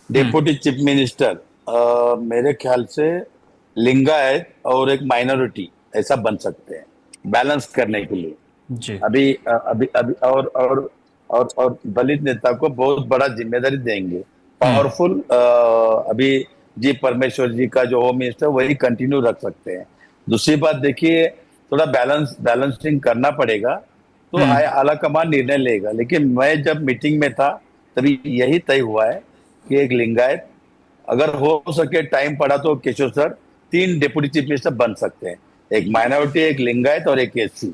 हम्म। Deputy chief minister मेरे ख्याल से लिंगायत और एक माइनॉरिटी ऐसा बन सकते हैं, बैलेंस करने के लिए। जी। अभी अभी अभी और दलित नेता को बहुत बड़ा जिम्मेदारी देंगे, हम्म। पावरफुल। अभी जी परमेश्वर जी का जो होम मिनिस्टर वही कंटिन्यू रख सकते हैं। दूसरी बात देखिए, थोड़ा बैलेंसिंग करना पड़ेगा, तो हम्म। हाई आला कमान निर्णय लेगा। लेकिन मैं जब मीटिंग में था तभी यही तय हुआ है कि एक लिंगायत, अगर हो सके टाइम पड़ा तो Keshav sir, 3 deputy chief minister बन सकते हैं, एक माइनॉरिटी, एक लिंगायत और एक एससी।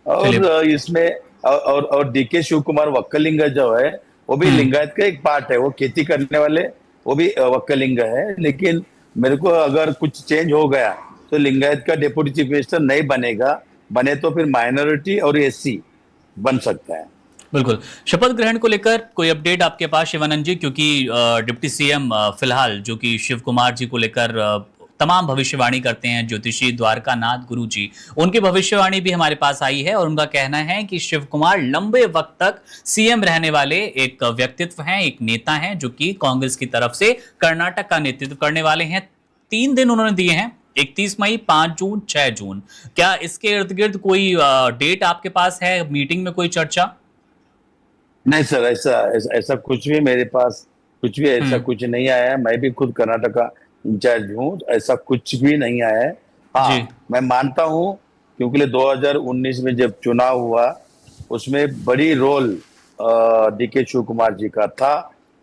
और चलिए। इसमें और डीके शिव कुमार वक्कलिंग जो है वो भी हम्म। लिंगायत का एक पार्ट है, वो खेती करने वाले, वो भी वक्कलिंग है। लेकिन मेरे को अगर कुछ चेंज हो गया तो लिंगायत का डिप्टी चीफ मिनिस्टर नहीं बनेगा, बने तो फिर माइनॉरिटी और एससी बन सकता है। बिल्कुल। शपथ ग्रहण को लेकर कोई अपडेट आपके पास शिवानंद जी? क्योंकि डिप्टी सीएम फिलहाल जो कि शिव कुमार जी को लेकर तमाम भविष्यवाणी करते हैं, ज्योतिषी द्वारकानाथ गुरु जी, उनकी भविष्यवाणी भी हमारे पास आई है और उनका कहना है कि शिव कुमार लंबे वक्त तक सीएम रहने वाले एक व्यक्तित्व हैं, एक नेता हैं जो कि कांग्रेस की तरफ से कर्नाटक का नेतृत्व करने वाले हैं। 3 दिन उन्होंने दिए हैं, 31 मई, 5 जून, 6 जून। क्या इसके इर्द गिर्द कोई डेट आपके पास है, मीटिंग में कोई चर्चा? नहीं सर, ऐसा ऐसा ऐसा कुछ भी मेरे पास, कुछ भी ऐसा हम्म। कुछ नहीं आया है। मैं भी खुद कर्नाटका इंचार्ज हूँ, ऐसा कुछ भी नहीं आया है। जी। हाँ, मैं मानता हूँ, क्योंकि 2019 में जब चुनाव हुआ उसमें बड़ी रोल डीके शिव कुमार जी का था,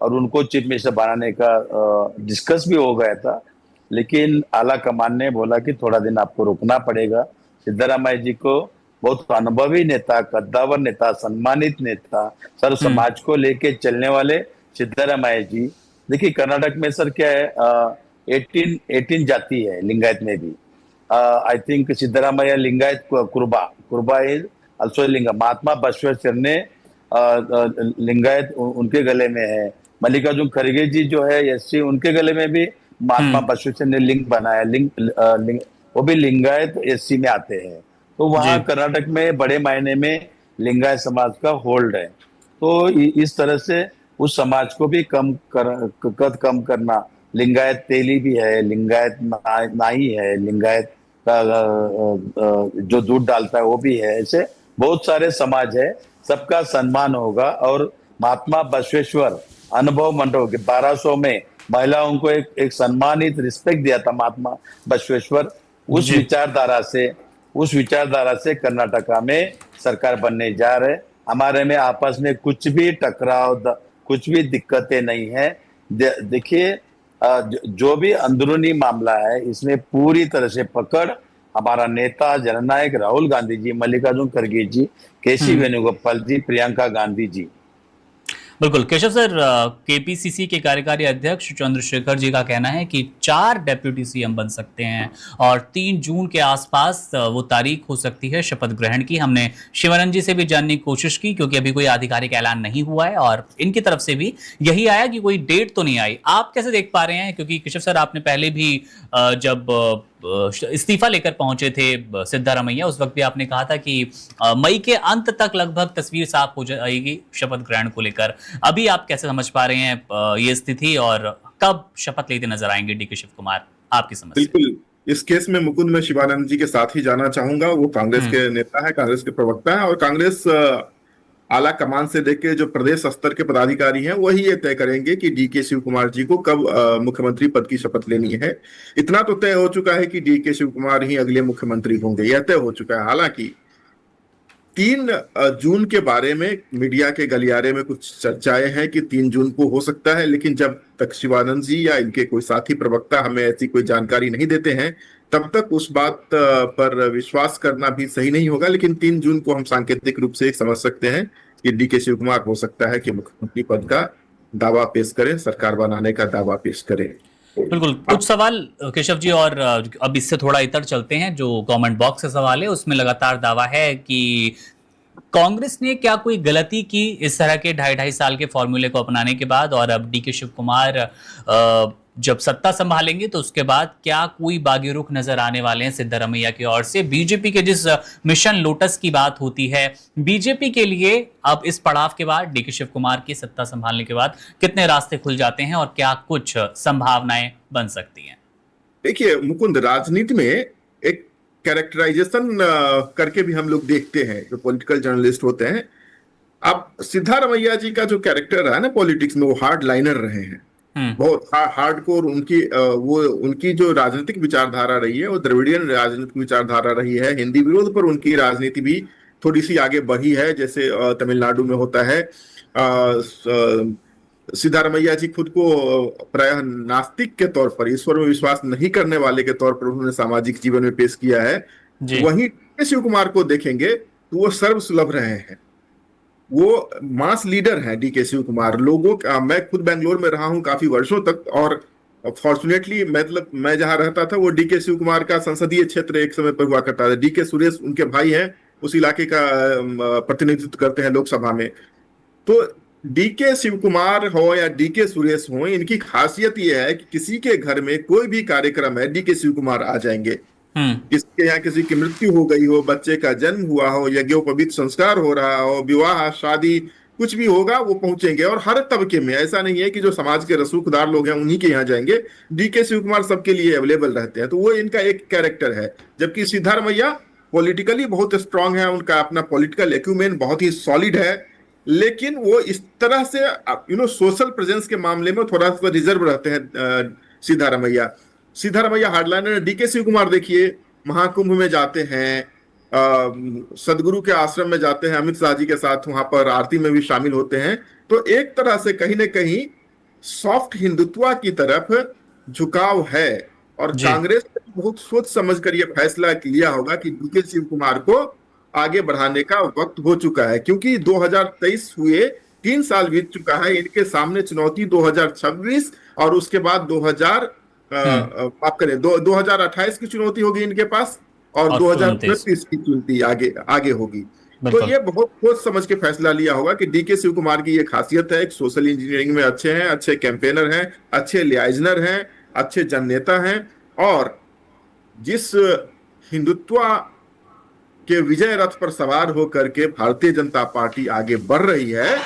और उनको चीफ मिनिस्टर बनाने का डिस्कस भी हो गया था। लेकिन आला कमान ने बोला कि थोड़ा दिन आपको रुकना पड़ेगा। सिद्धरामैया जी को, बहुत अनुभवी नेता, कद्दावर नेता, सम्मानित नेता, सर हम्म। समाज को लेके चलने वाले सिद्धरामैया जी। देखिए कर्नाटक में सर क्या है, 18 जाति है लिंगायत में भी। I think Siddaramaiah Lingayat Kuruba, Kuruba is also Linga. Mahatma Basaveshwara ने लिंगायत उनके गले में है। मल्लिकार्जुन खड़गे जी जो है एससी, उनके गले में भी महात्मा हम्म। बसवेश्वर ने लिंग बनाया, वो भी लिंगायत एससी में आते हैं। तो जी। वहाँ कर्नाटक में बड़े मायने में लिंगायत समाज का होल्ड है। तो इस तरह से उस समाज को भी कद कम करना। लिंगायत तेली भी है, लिंगायत नाई है, लिंगायत का जो दूध डालता है वो भी है। ऐसे बहुत सारे समाज है, सबका सम्मान होगा। और महात्मा बसवेश्वर अनुभव मंडल के 1200 में महिलाओं को एक सम्मानित रिस्पेक्ट दिया था महात्मा बसवेश्वर। उस जी। विचारधारा से उस विचारधारा से कर्नाटका में सरकार बनने जा रहे। हमारे में आपस में कुछ भी टकराव, कुछ भी दिक्कतें नहीं है। देखिए, जो भी अंदरूनी मामला है इसमें पूरी तरह से पकड़ हमारा नेता जननायक राहुल गांधी जी, मल्लिकार्जुन खड़गे जी, केसी हम्म। वेणुगोपाल जी, प्रियंका गांधी जी। बिल्कुल केशव सर, केपीसीसी के कार्यकारी अध्यक्ष चंद्रशेखर जी का कहना है कि 4 डेप्यूटी सीएम बन सकते हैं और 3 जून के आसपास वो तारीख हो सकती है शपथ ग्रहण की। हमने शिवानंद जी से भी जानने की कोशिश की क्योंकि अभी कोई आधिकारिक ऐलान नहीं हुआ है और इनकी तरफ से भी यही आया कि कोई डेट तो नहीं आई। आप कैसे देख पा रहे हैं? क्योंकि केशव सर, आपने पहले भी जब इस्तीफा लेकर पहुंचे थे सिद्धारमैया, उस वक्त भी आपने कहा था कि मई के अंत तक लगभग तस्वीर साफ हो जाएगी शपथ ग्रहण को लेकर। अभी आप कैसे समझ पा रहे हैं ये स्थिति, और कब शपथ लेते नजर आएंगे डीके शिव कुमार, आपकी समझ से? बिल्कुल। इस केस में मुकुंद, मैं शिवानंद जी के साथ ही जाना चाहूंगा। वो कांग्रेस हम्म। के नेता है, कांग्रेस के प्रवक्ता है, और कांग्रेस आला कमान से लेके जो प्रदेश स्तर के पदाधिकारी हैं वही ये तय करेंगे कि डीके शिव कुमार जी को कब मुख्यमंत्री पद की शपथ लेनी है। इतना तो तय हो चुका है कि डीके शिव कुमार ही अगले मुख्यमंत्री होंगे, यह तय हो चुका है। हालांकि 3 जून के बारे में मीडिया के गलियारे में कुछ चर्चाएं हैं कि 3 जून को हो सकता है, लेकिन जब तक शिवानंद जी या इनके कोई साथी प्रवक्ता हमें ऐसी कोई जानकारी नहीं देते हैं, तब तक उस बात पर विश्वास करना भी सही नहीं होगा। लेकिन 3 जून को हम सांकेतिक रूप से समझ सकते हैं कि डीके शिव कुमार हो सकता है कि मुख्यमंत्री पद का दावा पेश करें, सरकार बनाने का दावा पेश करें। बिल्कुल। कुछ सवाल केशव जी, और अब इससे थोड़ा इतर चलते हैं। जो कमेंट बॉक्स से सवाल है उसमें लगातार दावा है कि कांग्रेस ने क्या कोई गलती की इस तरह के 2.5 साल के फॉर्मूले को अपनाने के बाद, और अब डीके शिव कुमार जब सत्ता संभालेंगे तो उसके बाद क्या कोई बागी रुख नजर आने वाले हैं सिद्धारमैया की ओर से? बीजेपी के जिस मिशन लोटस की बात होती है, बीजेपी के लिए अब इस पड़ाव के बाद, डीके शिव कुमार की सत्ता संभालने के बाद कितने रास्ते खुल जाते हैं और क्या कुछ संभावनाएं बन सकती हैं? देखिए मुकुंद, राजनीति में एक कैरेक्टराइजेशन करके भी हम लोग देखते हैं, जो पॉलिटिकल जर्नलिस्ट होते हैं। अब सिद्धारमैया जी का जो कैरेक्टर रहा है ना पॉलिटिक्स में, वो हार्ड लाइनर रहे हैं। बहुत हार्डकोर उनकी वो उनकी जो राजनीतिक विचारधारा रही है वो द्रविड़ियन राजनीतिक विचारधारा रही है। हिंदी विरोध पर उनकी राजनीति भी थोड़ी सी आगे बढ़ी है, जैसे तमिलनाडु में होता है। सिद्धारमैया जी खुद को प्रायः नास्तिक के तौर पर, ईश्वर में विश्वास नहीं करने वाले के तौर पर उन्होंने सामाजिक जीवन में पेश किया है। वहीं शिव कुमार को देखेंगे तो वो सर्वसुलभ रहे हैं, वो मास लीडर हैं डीके शिव कुमार। लोगों का, मैं खुद बेंगलोर में रहा हूं काफी वर्षों तक, और फॉर्चुनेटली मतलब मैं जहां रहता था वो डीके शिव कुमार का संसदीय क्षेत्र एक समय पर हुआ करता था। डीके सुरेश उनके भाई हैं, उस इलाके का प्रतिनिधित्व करते हैं लोकसभा में। तो डीके शिव कुमार हो या डीके सुरेश हो, इनकी खासियत यह है कि किसी के घर में कोई भी कार्यक्रम है, डीके शिव कुमार आ जाएंगे। किसके यहाँ किसी की मृत्यु हो गई हो, बच्चे का जन्म हुआ हो, यज्ञोपवीत संस्कार हो रहा हो, विवाह शादी कुछ भी होगा, वो पहुंचेंगे। और हर तबके में, ऐसा नहीं है कि जो समाज के रसूखदार लोग हैं उन्हीं के यहाँ जाएंगे, डीके शिव कुमार सबके लिए अवेलेबल रहते हैं। तो वो इनका एक कैरेक्टर है। जबकि सिद्धारमैया पॉलिटिकली बहुत स्ट्रांग है, उनका अपना पॉलिटिकल एक्यूमेन बहुत ही सॉलिड है, लेकिन वो इस तरह से सोशल प्रेजेंस के मामले में थोड़ा सा रिजर्व रहते हैं सिद्धारमैया हार्डलाइनर। डीके शिव कुमार देखिए महाकुंभ में जाते हैं, सदगुरु के आश्रम में जाते हैं, अमित शाह जी के साथ वहां पर आरती में भी शामिल होते हैं। तो एक तरह से कहीं ना कहीं सॉफ्ट हिंदुत्व की तरफ झुकाव है। और कांग्रेस ने बहुत सोच समझ कर यह फैसला लिया होगा कि डीके शिव कुमार को आगे बढ़ाने का वक्त हो चुका है, क्योंकि 2023 हुए 3 साल बीत चुका है। इनके सामने चुनौती 2026 और उसके बाद 2028 की चुनौती होगी इनके पास, और 2029 की चुनौती आगे होगी। तो ये बहुत सोच समझ के फैसला लिया होगा कि डीके शिव कुमार की ये खासियत है, एक सोशल इंजीनियरिंग में अच्छे हैं, अच्छे कैंपेनर हैं, अच्छे लियाइजनर हैं, अच्छे जननेता हैं। और जिस हिंदुत्व के विजय रथ पर सवार होकर के भारतीय जनता पार्टी आगे बढ़ रही है,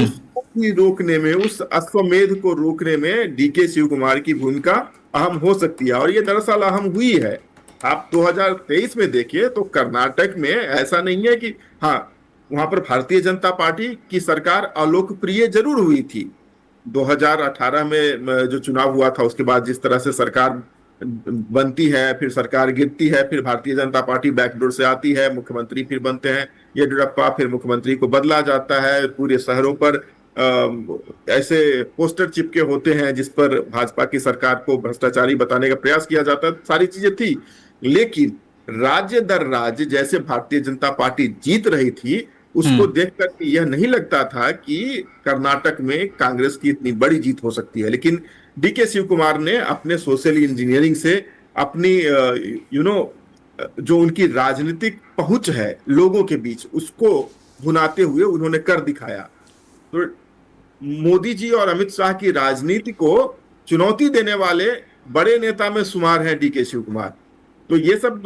उसको भी रोकने में, उस अश्वमेध को रोकने में डीके शिव कुमार की भूमिका अहम हो सकती है। और ये दरअसल अहम हुई है। आप 2023 में देखिए तो कर्नाटक में ऐसा नहीं है कि हाँ, वहां पर भारतीय जनता पार्टी की सरकार अलोकप्रिय जरूर हुई थी। 2018 में जो चुनाव हुआ था उसके बाद जिस तरह से सरकार बनती है, फिर सरकार गिरती है, फिर भारतीय जनता पार्टी बैकडोर से आती है, मुख्यमंत्री फिर बनते हैं येदियुरप्पा, फिर मुख्यमंत्री को बदला जाता है, पूरे शहरों पर ऐसे पोस्टर चिपके होते हैं जिस पर भाजपा की सरकार को भ्रष्टाचारी बताने का प्रयास किया जाता है। सारी चीजें थी, लेकिन राज्य दर राज्य जैसे भारतीय जनता पार्टी जीत रही थी, उसको देखकर यह नहीं लगता था कि कर्नाटक में कांग्रेस की इतनी बड़ी जीत हो सकती है। लेकिन डीके शिव कुमार ने अपने सोशल इंजीनियरिंग से अपनी जो उनकी राजनीतिक पहुंच है लोगों के बीच, उसको भुनाते हुए उन्होंने कर दिखाया। तो मोदी जी और अमित शाह की राजनीति को चुनौती देने वाले बड़े नेता में शुमार हैं डीके शिव कुमार। तो ये सब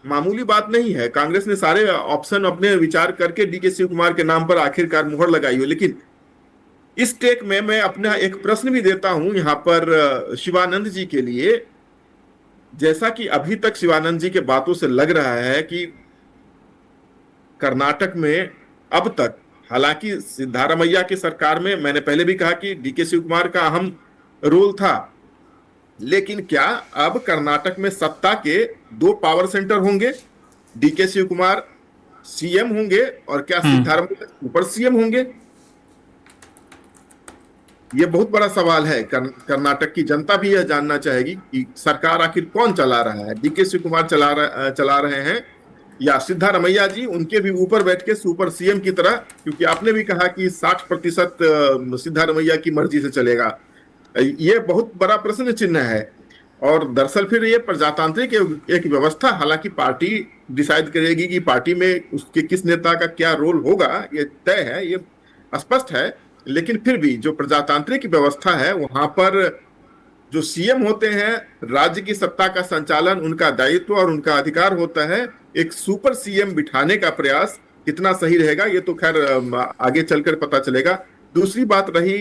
मामूली बात नहीं है। कांग्रेस ने सारे ऑप्शन अपने विचार करके डीके शिव कुमार के नाम पर आखिरकार मुहर लगाई हो। लेकिन इस टेक में मैं अपना एक प्रश्न भी देता हूं यहां पर शिवानंद जी के लिए। जैसा कि अभी तक शिवानंद जी के बातों से लग रहा है कि कर्नाटक में अब तक, हालांकि सिद्धारमैया की सरकार में मैंने पहले भी कहा कि डीके शिव कुमार का अहम रोल था, लेकिन क्या अब कर्नाटक में सत्ता के 2 पावर सेंटर होंगे? डीके शिव कुमार सीएम होंगे और क्या सिद्धारमैया सुपर सीएम होंगे? ये बहुत बड़ा सवाल है। कर्नाटक की जनता भी यह जानना चाहेगी कि सरकार आखिर कौन चला रहा है, डीके शिव कुमार चला रहे हैं या सिद्धारमैया जी उनके भी ऊपर बैठ के सुपर सीएम की तरह? क्योंकि आपने भी कहा कि 60% सिद्धारमैया की मर्जी से चलेगा। ये बहुत बड़ा प्रश्न चिन्ह है। और दरअसल फिर ये प्रजातांत्रिक एक व्यवस्था, हालांकि पार्टी डिसाइड करेगी कि पार्टी में उसके किस नेता का क्या रोल होगा, ये तय है, ये स्पष्ट है। लेकिन फिर भी जो प्रजातांत्रिक व्यवस्था है वहां पर जो सीएम होते हैं, राज्य की सत्ता का संचालन उनका दायित्व और उनका अधिकार होता है। एक सुपर सीएम बिठाने का प्रयास कितना सही रहेगा ये तो खैर आगे चलकर पता चलेगा। दूसरी बात रही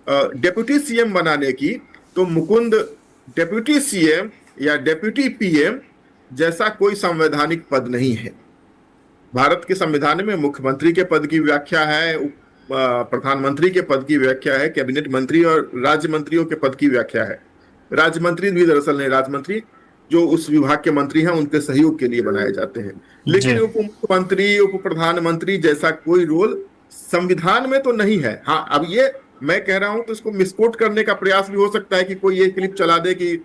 डेप्यूटी सीएम बनाने की, तो मुकुंद, डेप्यूटी सीएम या डेप्यूटी पीएम जैसा कोई संवैधानिक पद नहीं है। भारत के संविधान में मुख्यमंत्री के पद की व्याख्या है, प्रधानमंत्री के पद की व्याख्या है, कैबिनेट मंत्री और राज्य मंत्रियों के पद की व्याख्या है। राज्य मंत्री भी दरअसल नहीं, राज्य मंत्री जो उस विभाग के मंत्री हैं उनके सहयोग के लिए बनाए जाते हैं। लेकिन उप मुख्यमंत्री, उप प्रधानमंत्री जैसा कोई रोल संविधान में तो नहीं है। हाँ, अब ये मैं कह रहा हूं तो इसको मिसकोट करने का प्रयास भी हो सकता है कि कोई ये क्लिप चला दे कि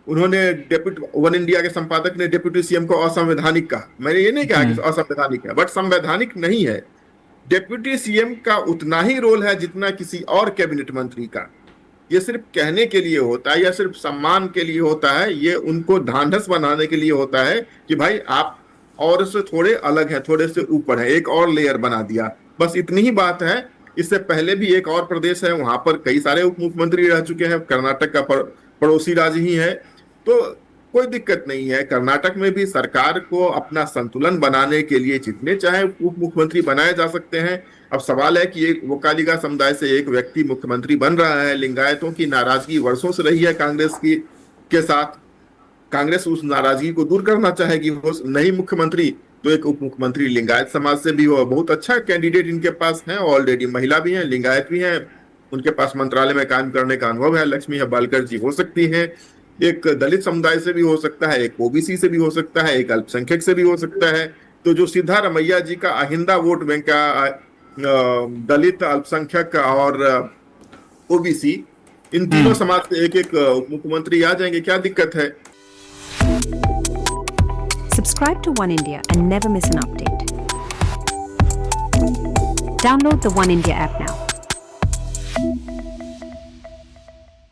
उन्होंने डेप्यूटी वन इंडिया के संपादक ने डेप्यूटी सीएम को असंवैधानिक कहा। मैंने ये नहीं कहा कि असंवैधानिक है, बट संवैधानिक नहीं है। डेप्यूटी सीएम का उतना ही रोल है जितना किसी और कैबिनेट मंत्री का। ये सिर्फ कहने के लिए होता है या सिर्फ सम्मान के लिए होता है, ये उनको ढांढस बनाने के लिए होता है कि भाई आप और से थोड़े अलग हैं, थोड़े से ऊपर है, एक और लेयर बना दिया, बस इतनी ही बात है। इससे पहले भी एक और प्रदेश है, वहां पर कई सारे उप मुख्यमंत्री रह चुके हैं, कर्नाटक का पड़ोसी राज्य ही है, तो कोई दिक्कत नहीं है। कर्नाटक में भी सरकार को अपना संतुलन बनाने के लिए जितने चाहे उप मुख्यमंत्री बनाए जा सकते हैं। अब सवाल है कि एक वोकालिगा समुदाय से एक व्यक्ति मुख्यमंत्री बन रहा है। लिंगायतों की नाराजगी वर्षों से रही है कांग्रेस की के साथ। कांग्रेस उस नाराजगी को दूर करना चाहेगी। वो नहीं मुख्यमंत्री तो एक उप मुख्यमंत्री लिंगायत समाज से भी हो, बहुत अच्छा कैंडिडेट इनके पास है ऑलरेडी, महिला भी है, लिंगायत भी है, उनके पास मंत्रालय में काम करने का अनुभव है। लक्ष्मी हेब्बालकर जी हो सकती है। एक दलित समुदाय से भी हो सकता है, एक ओबीसी से भी हो सकता है, एक अल्पसंख्यक से भी हो सकता है। तो जो सीधा रमैया जी का आहिंदा वोट बैंक का दलित, अल्पसंख्यक और ओबीसी, इन तीनों समाज से एक एक मुख्यमंत्री आ जाएंगे, क्या दिक्कत है। Subscribe to One India and never miss an update. Download the One India app now.